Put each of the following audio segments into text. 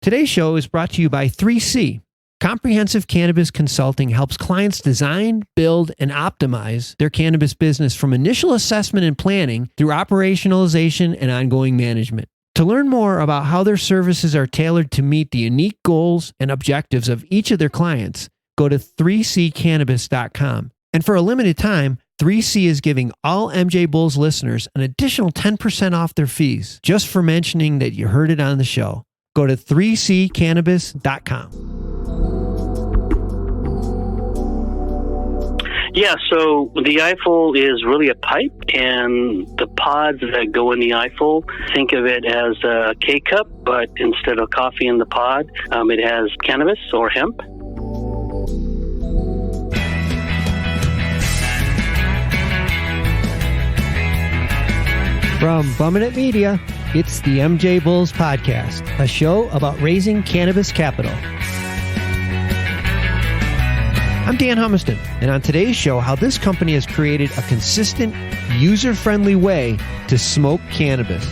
Today's show is brought to you by 3C. Comprehensive Cannabis Consulting helps clients design, build, and optimize their cannabis business from initial assessment and planning through operationalization and ongoing management. To learn more about how their services are tailored to meet the unique goals and objectives of each of their clients, go to 3ccannabis.com. And for a limited time, 3C is giving all MJBulls listeners an additional 10% off their fees just for mentioning that you heard it on the show. Go to 3ccannabis.com. Yeah, so the I-Fel is really a pipe, and the pods that go in the I-Fel, think of it as a K-cup, but instead of coffee in the pod, it has cannabis or hemp. From Bumming It Media, it's the MJBulls Podcast, a show about raising cannabis capital. I'm Dan Humiston, and on today's show, how this company has created a consistent, user-friendly way to smoke cannabis.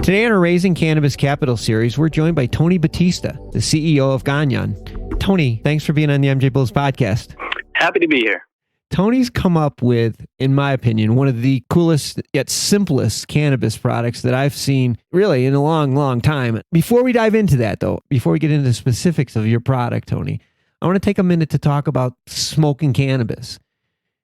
Today on our Raising Cannabis Capital series, we're joined by Tony Bautista, the CEO of Ganiyan. Tony, thanks for being on the MJBulls Podcast. Happy to be here. Tony's come up with, in my opinion, one of the coolest yet simplest cannabis products that I've seen really in a long, long time. Before we dive into that, though, before we get into the specifics of your product, Tony, I want to take a minute to talk about smoking cannabis.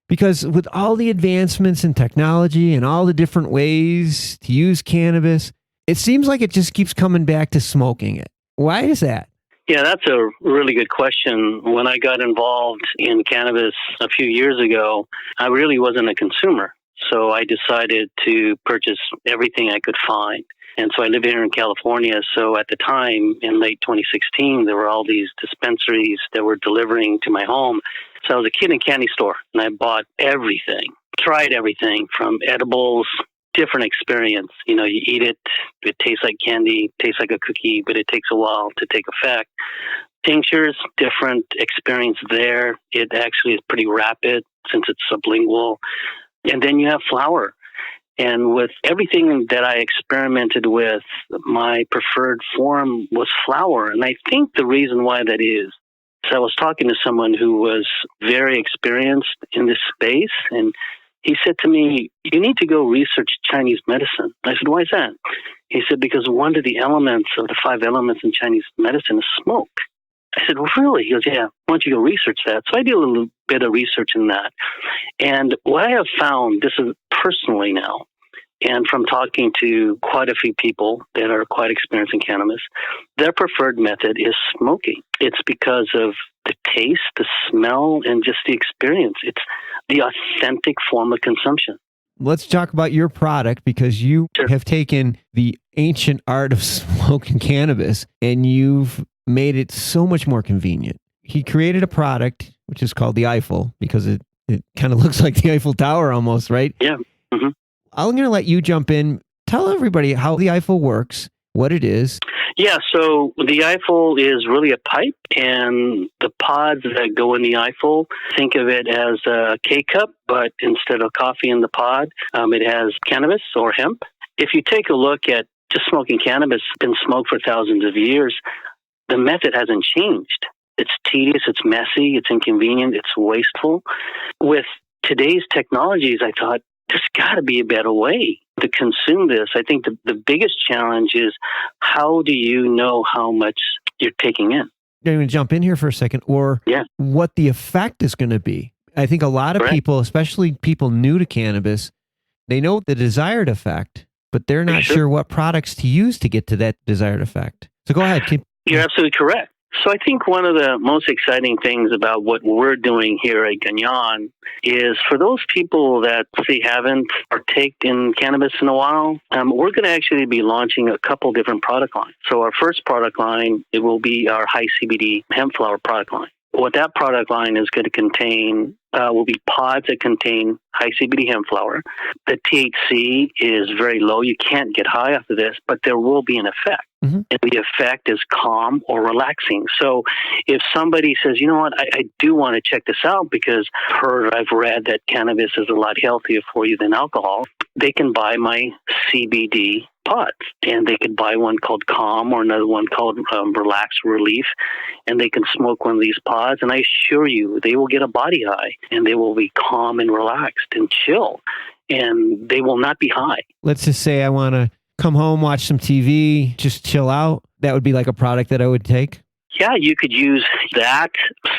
Because with all the advancements in technology and all the different ways to use cannabis, it seems like it just keeps coming back to smoking it. Why is that? Yeah, that's a really good question. When I got involved in cannabis a few years ago, I really wasn't a consumer. So I decided to purchase everything I could find. And so I live here in California. So at the time, in late 2016, there were all these dispensaries that were delivering to my home. So I was a kid in a candy store, and I bought everything, tried everything from edibles, different experience. You know, you eat it, it tastes like candy, tastes like a cookie, but it takes a while to take effect. Tinctures, different experience there. It actually is pretty rapid since it's sublingual. And then you have flower. And with everything that I experimented with, my preferred form was flower. And I think the reason why that is, so I was talking to someone who was very experienced in this space, and he said to me, you need to go research Chinese medicine. I said, why is that? He said, because one of the elements of the 5 elements in Chinese medicine is smoke. I said, really? He goes, yeah, why don't you go research that? So I did a little bit of research in that. And what I have found, this is personally now, and from talking to quite a few people that are quite experienced in cannabis, their preferred method is smoking. It's because of the taste, the smell, and just the experience. It's the authentic form of consumption. Let's talk about your product, because you have taken the ancient art of smoking cannabis and you've made it so much more convenient. He created a product which is called the I-Fel, because it kind of looks like the Eiffel Tower almost, right? Yeah. Mm-hmm. I'm going to let you jump in. Tell everybody how the I-Fel works, what it is. Yeah, so the I-Fel is really a pipe, and the pods that go in the I-Fel, think of it as a K-cup, but instead of coffee in the pod, it has cannabis or hemp. If you take a look at just smoking cannabis, been smoked for thousands of years, the method hasn't changed. It's tedious, it's messy, it's inconvenient, it's wasteful. With today's technologies, I thought, there's got to be a better way to consume this. I think the biggest challenge is, how do you know how much you're taking in? I'm going to jump in here for a second, or what the effect is going to be. I think a lot of people, especially people new to cannabis, they know the desired effect, but they're not sure what products to use to get to that desired effect. So go ahead. You're absolutely correct. So I think one of the most exciting things about what we're doing here at Ganiyan is, for those people that say haven't partaked in cannabis in a while, we're going to actually be launching a couple different product lines. So our first product line, it will be our high CBD hemp flower product line. What that product line is going to contain will be pods that contain high CBD hemp flower. The THC is very low. You can't get high off of this, but there will be an effect. Mm-hmm. And the effect is calm or relaxing. So if somebody says, you know what, I do want to check this out because I've read that cannabis is a lot healthier for you than alcohol, they can buy my CBD pods. And they could buy one called Calm or another one called Relax Relief. And they can smoke one of these pods. And I assure you, they will get a body high and they will be calm and relaxed and chill. And they will not be high. Let's just say I want to come home, watch some TV, just chill out. That would be like a product that I would take? Yeah, you could use that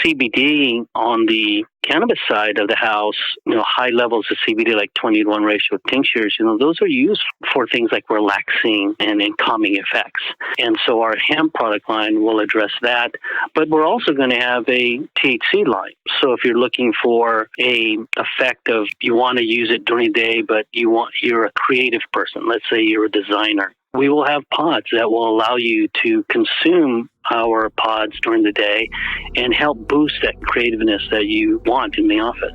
CBD on the cannabis side of the house, high levels of CBD, like 20-to-1 ratio tinctures, those are used for things like relaxing and calming effects. And so our hemp product line will address that. But we're also going to have a THC line. So if you're looking for a effect of you want to use it during the day, but you're a creative person, let's say you're a designer, we will have pods that will allow you to consume our pods during the day and help boost that creativeness that you want in the office.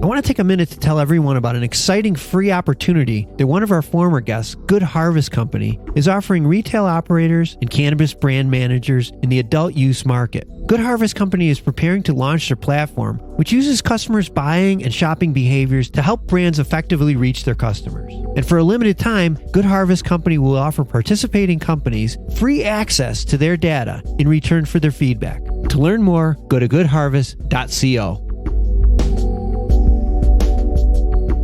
I want to take a minute to tell everyone about an exciting free opportunity that one of our former guests, Good Harvest Company, is offering retail operators and cannabis brand managers in the adult use market. Good Harvest Company is preparing to launch their platform, which uses customers' buying and shopping behaviors to help brands effectively reach their customers. And for a limited time, Good Harvest Company will offer participating companies free access to their data in return for their feedback. To learn more, go to goodharvest.co.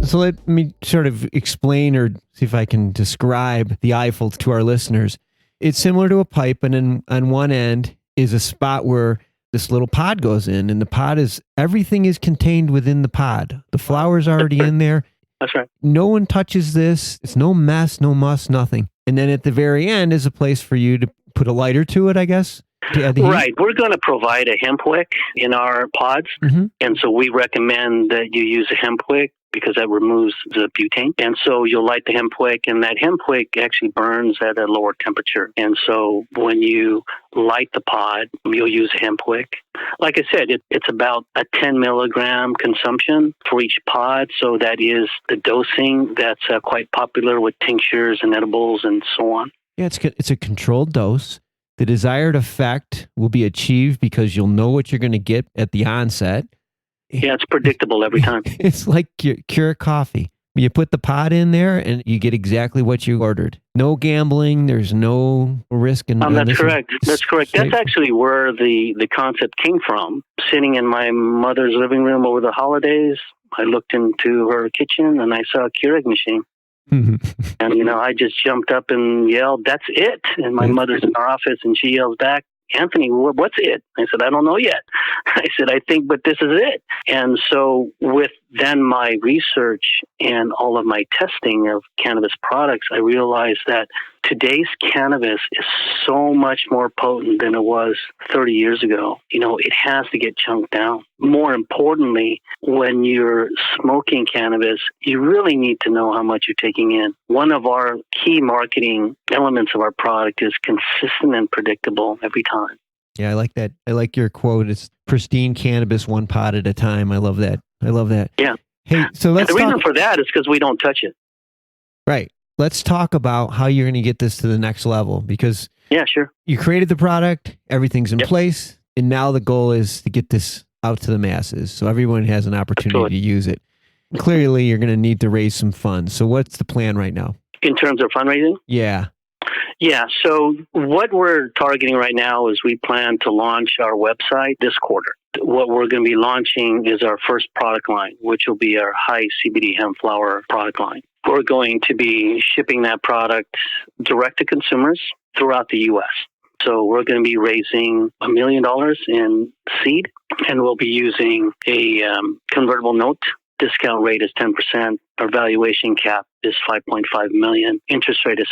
So let me sort of explain or see if I can describe the I-Fel to our listeners. It's similar to a pipe, and on one end is a spot where this little pod goes in, and the pod everything is contained within the pod. The flower's already in there. That's right. No one touches this. It's no mess, no muss, nothing. And then at the very end is a place for you to put a lighter to it, I guess. Right. We're going to provide a hemp wick in our pods. Mm-hmm. And so we recommend that you use a hemp wick because that removes the butane. And so you'll light the hemp wick, and that hemp wick actually burns at a lower temperature. And so when you light the pod, you'll use a hemp wick. Like I said, it's about a 10 milligram consumption for each pod. So that is the dosing that's quite popular with tinctures and edibles and so on. Yeah, it's a controlled dose. The desired effect will be achieved because you'll know what you're going to get at the onset. Yeah, it's predictable every time. It's like Keurig coffee. You put the pod in there and you get exactly what you ordered. No gambling. There's no risk. That's correct. That's correct. That's actually where the concept came from. Sitting in my mother's living room over the holidays, I looked into her kitchen and I saw a Keurig machine. And, I just jumped up and yelled, "That's it." And my mother's in our office and she yells back, "Anthony, what's it?" I said, "I don't know yet." I said, "I think, but this is it." And so with then my research and all of my testing of cannabis products, I realized that today's cannabis is so much more potent than it was 30 years ago. It has to get chunked down. More importantly, when you're smoking cannabis, you really need to know how much you're taking in. One of our key marketing elements of our product is consistent and predictable every time. Yeah, I like that. I like your quote. It's pristine cannabis, one pod at a time. I love that. Yeah. Hey, so let's the reason for that is because we don't touch it. Right. Let's talk about how you're going to get this to the next level, because yeah, sure. You created the product, everything's in place, and now the goal is to get this out to the masses so everyone has an opportunity to use it. Clearly, you're going to need to raise some funds. So what's the plan right now? In terms of fundraising? Yeah. Yeah, so what we're targeting right now is we plan to launch our website this quarter. What we're going to be launching is our first product line, which will be our high CBD hemp flower product line. We're going to be shipping that product direct to consumers throughout the U.S. So we're going to be raising $1 million in seed, and we'll be using a convertible note. Discount rate is 10%. Our valuation cap is $5.5 million. Interest rate is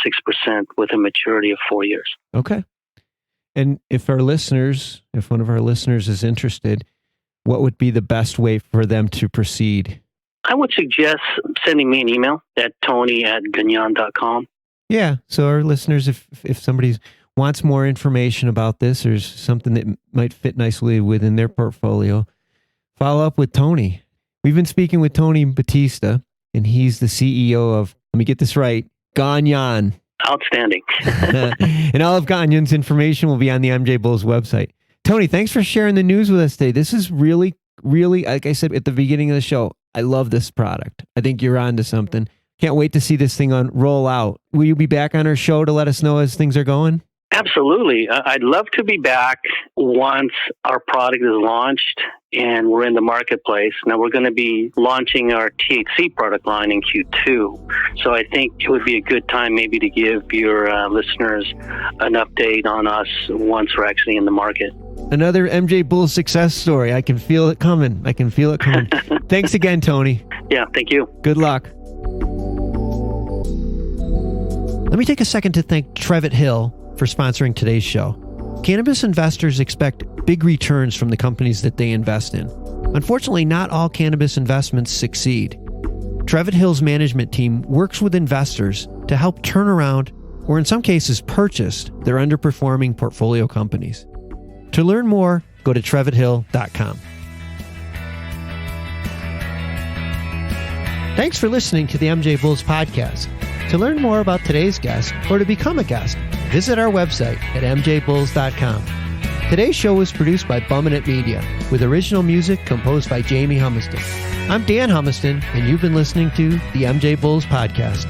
6% with a maturity of 4 years. Okay. And if one of our listeners is interested, what would be the best way for them to proceed? I would suggest sending me an email at tony@ganiyan.com. Yeah. So our listeners, if somebody's wants more information about this or something that might fit nicely within their portfolio, follow up with Tony. We've been speaking with Tony Bautista, and he's the CEO of, let me get this right, Ganiyan. Outstanding. And all of Ganiyan's information will be on the MJBulls website. Tony, thanks for sharing the news with us today. This is really, really, like I said at the beginning of the show, I love this product. I think you're on to something. Can't wait to see this thing roll out. Will you be back on our show to let us know as things are going? Absolutely. I'd love to be back once our product is launched and we're in the marketplace. Now, we're going to be launching our THC product line in Q2. So I think it would be a good time maybe to give your listeners an update on us once we're actually in the market. Another MJBulls success story. I can feel it coming. Thanks again, Tony. Yeah, thank you. Good luck. Let me take a second to thank Trevitt Hill for sponsoring today's show. Cannabis investors expect big returns from the companies that they invest in. Unfortunately, not all cannabis investments succeed. Trevitt Hill's management team works with investors to help turn around, or in some cases purchase, their underperforming portfolio companies. To learn more, go to trevitthill.com. Thanks for listening to the MJBulls podcast. To learn more about today's guest or to become a guest, visit our website at MJBulls.com. Today's show was produced by Bumminit Media, with original music composed by Jamie Humiston. I'm Dan Humiston, and you've been listening to the MJBulls podcast.